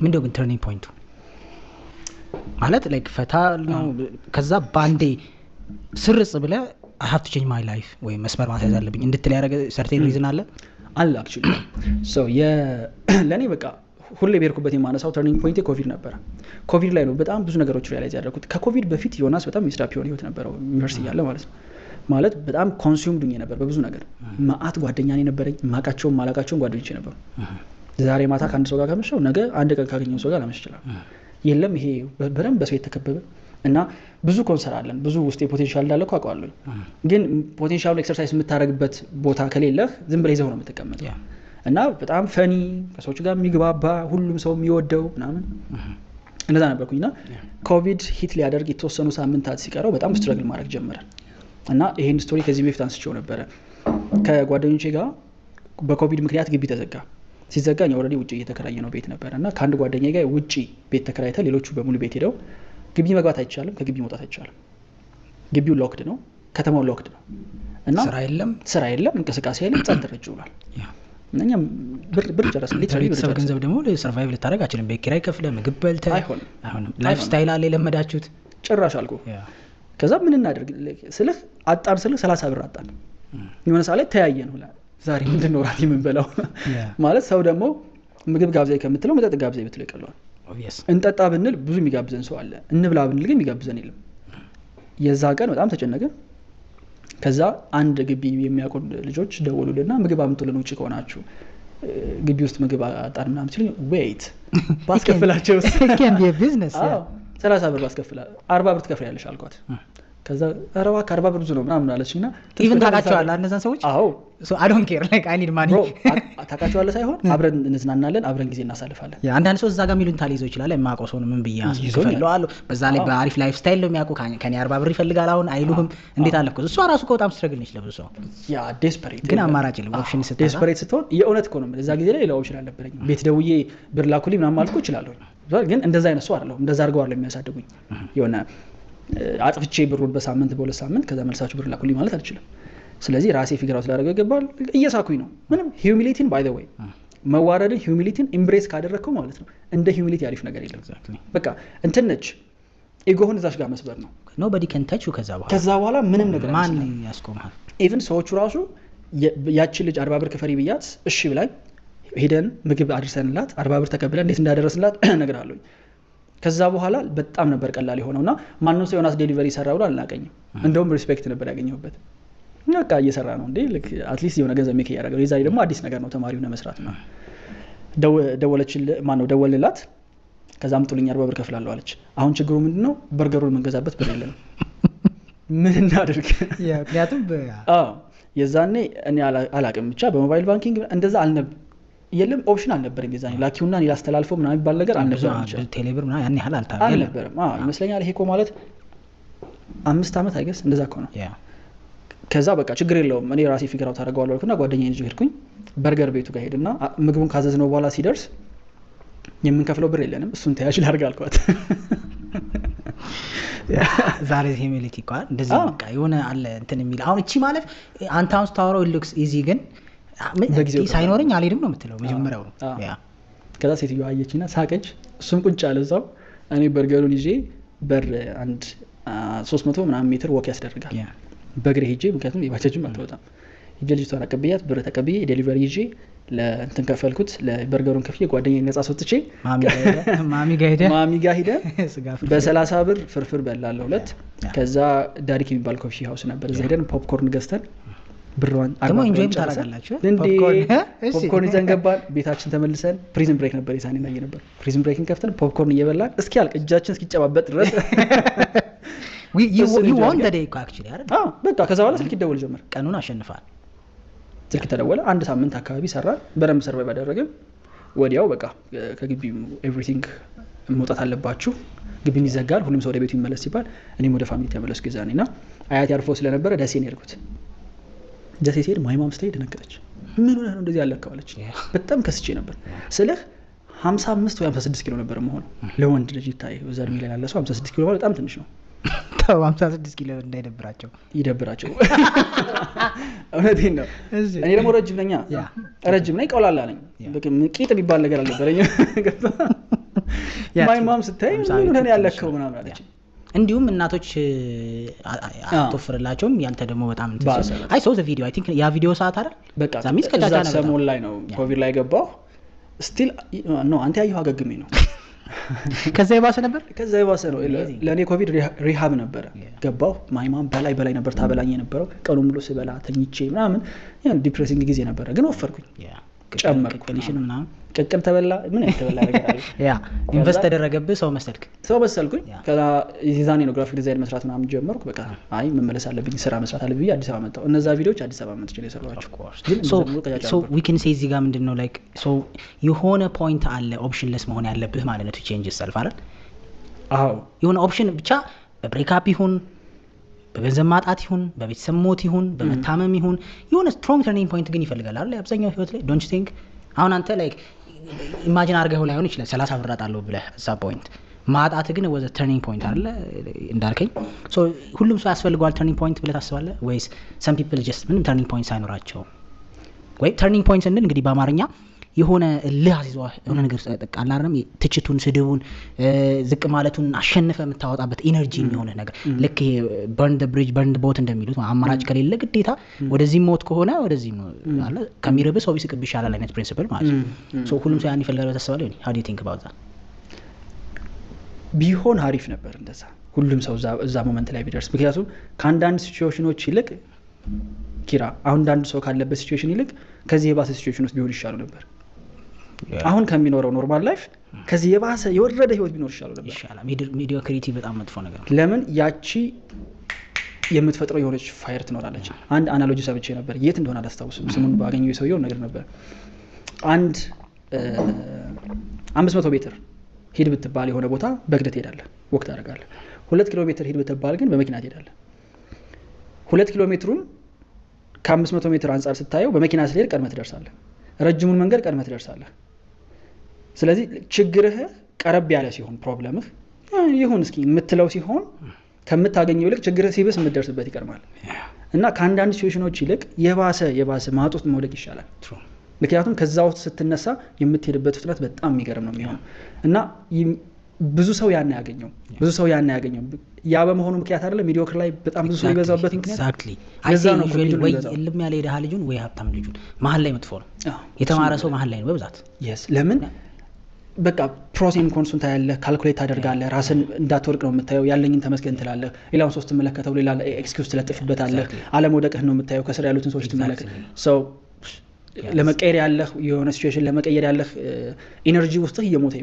ምንድነው ግን ተርኒንግ ፖይንቱ ማለት ላይክ ፈታ ነው ከዛ ባንዴ ስርጽ ብለ I have to change my life ወይ መስመር ማስያዝ አለብኝ እንድትል ያደረገ ሰርቴን ሪዝን አለ actually so ለኔ በቃ ሁሌ ቤርኩበት የማነሳው ተርኒንግ ፖይንት ኮቪድ ነበር ኮቪድ ላይ ነው በጣም ብዙ ነገሮች ሪያላይዝ ያደረኩት ከኮቪድ በፊት ዮናስ በጣም ሚስራፕ የሆነ ህይወት ነበረው ዩኒቨርሲቲ ያለ ማለት ነው ማለት በጣም ኮንሱምድ ሆኜ ነበር በብዙ ነገር ማአት ጓደኛ ነበረኝ ማላቃቸውም ጓደኞቼ ነበሩ ዛሬ ማታ ከአንድ ሰው ጋር ከመሸው ነገ አንድ ቀን ካገኘው ሰው ጋር ላመሽ ይችላል የለም ይሄ በደንብ በሰው የተከበበ እና ብዙ ኮንሰር አለን ብዙ ውስጥ ፖቴንሻል እንዳለ አውቃለሁ ግን ፖቴንሻሉን ኤክሰርሳይዝ የምታረግበት ቦታ ከሌለህ ዝም ብለህ ይዘው ነው የምትቀመጠው እና በጣም ፈኒ ከሰዎች ጋር የሚግባባ ሁሉም ሰው የሚወደው ምናምን እንደዛ ነበርኩኝና ኮቪድ ሂት ሊያደርግ የተወሰኑ ሳምንታት ሲቀረው በጣም ስትራግል ማድረግ ጀመረ እና ይሄን ስቶሪ ከዚህ በፊት አንስቼው ነበር ከጓደኞቼ ጋር በኮቪድ ምክንያት ግቢ ተዘጋ ሲዘጋኝ ኦልሬዲ ውጪ እየተከራየ ነው ቤት ነበርና ከአንድ ጓደኛዬ ጋር ውጪ ቤት ተከራይተ ሌሎቹ በሙሉ ቤት ሄደው ግቢ መግባት አይቻልም ከግቢ መውጣት አይቻልም ግቢው ሎክድ ነው ከተማው ሎክድ ነው እና ስራ የለም እንቅስቃሴ የለም ጸጥ ረጭ ብሏል እኛም ብር ጨረስን ሊትራሊ ብር ገንዘብ ደግሞ ለሰርቫይቭ ልታደርግ አችልም ቤት ኪራይ ከፍለ ምግብ በልተ አይሆንም ላይፍ ስታይል አለ ለመዳችሁት ጭራሽ አልኩ ከዛ ምን እናደርግ ስለህ አጣን ስለህ 30 ብር አጣን የሆነ ሰዓት ላይ ተያየን ሁላ ዛሬ ምንድን ነው ራሊ ምን በላው ማለት ሰው ደግሞ ምግብ ጋብዘይ ከምትለው መጠጥ ጋብዘይ ብትለው ይቀርላል እንጠጣ ብንል ብዙ የሚጋብዘን ሰው አለ እንብላ ብንል ግን የሚጋብዘን የለም የዛ ቀን በጣም ተጨነቀ ከዛ አንድ ግቢ የሚያቆን ልጆች ደወሉልና ምግብ አምጡልን ውጪ ከሆናችሁ ግቢ ውስጥ ምግብ አጣን ምናምን ሲሉ ዌይት ባስከፍላቸው can be a business 30 ብር ባስከፍላ 40 ብር ትከፍያለሽ አልኳት ከዛ አረባ 40 ብር ብዙ ነው ምናምን አለችና ኢቭን ታቃቸዋለህ እነዛን ሰዎች አዎ so I don't care like I need money bro ታቃቸዋለህ ሳይሆን አብረን እንዝናናለን አብረን ጊዜ እናሳልፋለን አንዳንድ ሰው እዛ ጋር ሚሉን ታሊዘው ይችላል የማቆ ሰው ምን ብያ ይፈልጋሉ በዛ ላይ በአሪፍ ላይፍ ስታይል ነው የሚያውቁ ከኔ 40 ብር ይፈልጋል አሁን አይሉህም እንዴት አለፍኩ እሱ ራሱ በጣም ስትረግል ነች ለብዙ ሰው ያ ዴስፐሬት ግን አማራጭ የለም ኦፕሽን ስትሆን ዴስፐሬት ስትሆን የእውነት እኮ ነው እዛ ጊዜ ላይ ሌላ ኦፕሽን አልነበረኝ ቤት ደውዬ ብር ላኩልኝ ምናምን አልኩ እችላለሁ ግን እንደዛ አይነት ሰው አይደለም እንደዛ አድርገው አይደለም የሚያሳድጉኝ የሆነ አጥፍቼ ብሩን በሳምንት በሁለት ሳምንት ከዛ መልሳችሁ ብር ላኩልኝ ማለት አልችልም ስለዚህ ራሴ ፊገር አውት ላደርገው ይገባል እየሳኩኝ ነው ምንም ሂዩሚሊቲን ባይ ዘ ዌይ መዋረድን ሂዩሚሊቲን ኢምብሬስ ካደረከው ማለት ነው እንደ ሂዩሚሊቲ አሪፍ ነገር የለም በቃ እንትን ነች ኢጎህን እዛሽ ጋር መስበር ነው nobody can touch you ከዛ በኋላ ምንም ነገር ማን ያስቆማል ኢቭን ሰዎቹ ራሱ ያቺ ልጅ 40 ብር ከፈሪ ብያት እሺ ብላኝ ሄደን ምግብ አድርሰንላት 40 ብር ተቀብለን እንዴት እንዳደረስንላት ነገር አለኝ ከዛ በኋላ በጣም ነበር ቀላል የሆነውና ማንንም ሰው ዮናስ ዴሊቨሪ ሰራ ብሎ አልናቀኝም እንደውም ሪስፔክት ነበር ያገኘሁበት በቃ እየሰራ ነው እንዴ አትሊስት የሆነ ገንዘብ ሜክ ያደርጋል የዛሬ ደግሞ አዲስ ነገር ነው ተማሪው ነው መስራት ነው ደወልላት ከዛ አምጡልኝ 40 ብር ከፍላለሁ አለች አሁን ችግሩ ምንድነው በርገሩን መንገዛበት ብር የለም ምን እናድርግ ምክንያቱም የዛኔ እኔ አላቅም ብቻ በሞባይል ባንኪንግ እንደዛ የለም ኦፕሽን አልነበረም የዛኔ ላኪውና እኔ ላስተላልፈው ምናምን ይባል ነገር አልነበረም ቴሌብር ምናምን ያን ያህል አልነበረም ይመስለኛል ይሄ እኮ ማለት 5 አመት አይገስ እንደዛ እኮ ነው ከዛ በቃ ችግር የለውም እኔ ራሴ ፊገር አውት አደርገዋለሁ አልኩና ጓደኛዬ ልጅ ሄድኩኝ በርገር ቤቱ ጋር ሄድና ምግቡን ካዘዝነው በኋላ ሲደርስ የምንከፍለው ብር የለንም እሱን ተያዥ ላድርግ አልኳት ዛሬ ሂዩሚሊቲ ቋ እንደዚህ በቃ የሆነ አለ እንትን የሚል አሁን እቺ ማለት አንተ አሁን ስታወራው ሉክስ ኢዚ ግን ሳይኖርኝ አልሄድም ነው የምትለው መጀመሪያው ያ ከዛ ሴትዮ አየችና ሳቀች እሱም ቁጭ አለ እዛው እኔ በርገሩን ይዤ በር አንድ 300 ምናምን ሜትር ወክ ያስደርጋል በእግሬ ሄጄ ምክንያቱም የባጃጅም አትወጣም ልጅቷን አቀብያት ብር ተቀብዬ ዴሊቨሪ ይዤ ለእንትን ከፈልኩት ለበርገሩን ከፍዬ ጓደኛዬ ነጻ ሰጥቼ ማሚ ጋር ሄደ በ30 ብር ፍርፍር በላለሁ ሁለት ከዛ ዳሪክ የሚባል ኮፊ ሃውስ ነበር እዛ ሄደን ፖፕኮርን ገዝተን ብርዋን ደግሞ ኢንጆይ ታረጋላችሁ ፖፕኮርን ይዘን ገባን ቤታችን ተመልሰን ፕሪዝን ብሬክ ነበር ይሳኔ ላይ ነበር ፕሪዝን ብሬክን ከፍተን ፖፕኮርን እየበላን እስኪ ያልቅ እጃችን እስኪጨባበጥ ድረስ you won the day actually አይደል በቃ ከዛ በኋላ ስልክ ይደውል ጀመር ቀኑን አሸንፋል ስልክ ተደወለ አንድ ሳምንት አካባቢ ሰራ በደንብ ሰርቫይቭ አደረግን ወዲያው በቃ ከግቢ ኤቭሪቲንግ መውጣት አለባችሁ ግቢን ይዘጋል ሁሉም ሰው ወደ ቤቱ ይመለስ ሲባል እኔም ወደ ፋሚሊ ተመለስኩ ይዛኔና አያት ያርፎ ስለነበረ ደሴ ነው የሄድኩት ደሴ ሲሄድ ማይማም ስታይ ደነገጠች ምን ሆነ ነው እንደዚህ ያለከዋለች በጣም ከስቼ ነበር ስለህ 55 ወይ 56 ኪሎ ነበር መሆን ለወንድ ልጅ ይታይ ወዛር ሚሊዮን ያለ ሰው 56 ኪሎ ማለት በጣም ትንሽ ነው 56 ኪሎ እንዳይደብራቸው እውነቴን ነው እኔ ደግሞ ረጅም ነኝ ቀውላላ ነኝ በቃ ቂጥ የሚባል ነገር አልነበረኝ ማይ ማም ስታይ ምን ሆነ ያለከው ምናምን አለች። እንዲሁም እናቶች አትወፍርላቸውም። ያንተ ደግሞ በጣም አይ ሶ ቪዲዮ አይ ቲንክ ያ ቪዲዮ ሰዓት አይደል በቃ ዛሚስ ከጫጫ ነው ሰሞን ላይ ነው ኮቪድ ላይ ገባው ስቲል ኖ አንተ ያየው አገግሜ ነው ከዛ የባሰ ነበር ነው ለኔ ኮቪድ ሪሃብ ነበር ገባው ማይማም በላይ ነበር ታበላኝ የነበረው ቀኑ ሙሉ ስበላ ተኝቼ ምናምን ያን ዲፕሬሲንግ ጊዜ ነበር ግን ወፈርኩኝ ጨመርኩ ኮንዲሽንና ቅቅል ተበላ ምን ተበላ ነገር ያ ኢንቨስት ተደረገብህ ሰው መሰልኩኝ ከዛ ዲዛይን ነው ግራፊክ ዲዛይን መስራት ምናምን ጀመርኩ በቃ አይ መመለስ አለብኝ ስራ መስራት አለብኝ አዲስ አበባ መጣሁ እነዛ ቪዲዮዎች አዲስ አበባ መጥቼ ነው የሰራኋቸው ሶ ዊ ካን ሴይ እዚህ ጋር ምንድነው ላይክ ሶ የሆነ ፖይንት አለ ኦፕሽንለስ መሆን ያለብህ ማለት ነው ቱ ቼንጅ ሰልፍ አይደል አዎ የሆነ ኦፕሽን ብቻ በብሬክ አፕ ይሁን በገንዘብ ማጣት ይሁን በቤተሰብ ሞት ይሁን በመታመም ይሁን የሆነ ስትሮንግ ተርኒንግ ፖይንት ግን ይፈልጋል አይደል አብዛኛው ህይወት ላይ ዶንት ዩ ቲንክ አሁን አንተ ላይክ ኢማጂን አድርገው ላይሆን ይችላል 30 ብር አጣለው ብለህ እዛ ፖይንት ማጣት ግን ወዘ ተርኒንግ ፖይንት አይደል እንዳልከኝ ሶ ሁሉም ሰው ያስፈልገዋል ተርኒንግ ፖይንት ብለህ ታስባለህ ወይስ ሰም ፒፕል ጀስት ምንም ተርኒንግ ፖይንት ሳይኖራቸው ወይ ተርኒንግ ፖይንት እንድን እንግዲህ በአማርኛ የሆነ እልህ አስይዟ የሆነ ነገር ተጠቃላ አይደለም ትችቱን ስድቡን ዝቅ ማለቱን አሸንፈ የምታወጣበት ኢነርጂ የሚሆነ ነገር ልክ በርን ዘ ብሪጅ በርን ዘ ቦት እንደሚሉት አማራጭ ከሌለ ግዴታ ወደዚህ ሞት ከሆነ ወደዚህ ነው አለ ከሚረብ ሰው ቢስቅብ ይሻላል አይነት ፕሪንሲፕል ማለት ነው ሶ ሁሉም ሰው ያን ይፈልጋል ተሰባለ how do you think about that ቢሆን አሪፍ ነበር እንደዛ ሁሉም ሰው እዛ ሞመንት ላይ ቢደርስ ምክንያቱም ከአንዳንድ ሲቹዌሽኖች ይልቅ ኪራ አሁን አንዳንድ ሰው ካለበት ሲቹዌሽን ይልቅ ከዚህ የባሰ ሲቹዌሽን ውስጥ ቢሆን ይሻላል ነበር አሁን ከሚኖረው ኖርማል ላይፍ ከዚህ የባሰ የወረደ ህይወት ቢኖር ይሻላል ሜዲዮክሪቲ በጣም መጥፎ ነገር ነው ለምን ያቺ የምትፈጥረው የሆነች ፋየር ትኖራለች አንድ አናሎጂ ሰምቼ ነበር የት እንደሆነ አላስታውስም ስሙን ባገኘው የሰውየው ነገር ነበር አንድ 500 ሜትር ሂድ ብትባል የሆነ ቦታ በእግር ትሄዳለህ ወክ ታደርጋለህ 2 ኪሎ ሜትር ሂድ ብትባል ግን በመኪና ትሄዳለህ 2 ኪሎ ሜትሩን ከ500 ሜትር አንጻር ስታየው በመኪና ስለሄድ ቀድመህ ትደርሳለህ ረጅሙን መንገድ ቀድመህ ትደርሳለህ ስለዚህ ችግርህ ቀረብ ያለ ሲሆን ፕሮብለምህ ይሁን እስኪ የምትለው ሲሆን ከምታገኘው ይልቅ ችግርህ ሲብስ የምትደርስበት ይቀርማል እና ከአንዳንድ ሲቹዌሽኖች ይልቅ የባሰ ማጡት መውደቅ ይሻላል ምክንያቱም ከዛ ውስጥ ስትነሳ የምትሄድበት ፍጥነት በጣም የሚገርም ነው የሚሆነው እና ብዙ ሰው ያን ያገኘው ያ በመሆኑ ምክንያት አይደለም ሚዲዮክር ላይ በጣም ብዙ ሰው ይበዛበት ምክንያት ኤግዛክትሊ አይሰይ ዩዥዋሊ ወይ እልም ያለ የደሃ ልጁን ወይ ሀብታም ልጁን መሀል ላይ መጥፎ ነው የተማረ ሰው መሀል ላይ ነው በብዛት ለምን በቃ ፕሮሴን ኮንሱን ታያለህ ካልኩሌት ታደርጋለህ ራስን እንዳትወርቅ ነው የምታየው ያለኝን ተመስገን ትላለህ ሌላውን ሶስት ተመለከተው ሌላ ኤክስኪውዝ ትለጥፍበታለህ አለመውደቅህ ነው የምታየው ከስር ያሉትን ሰዎች ትመለከት ሰው ለመቀየር ያለህ የሆነ ሲቹዌሽን ለመቀየር ያለህ ኢነርጂ ውስጥ እየሞተ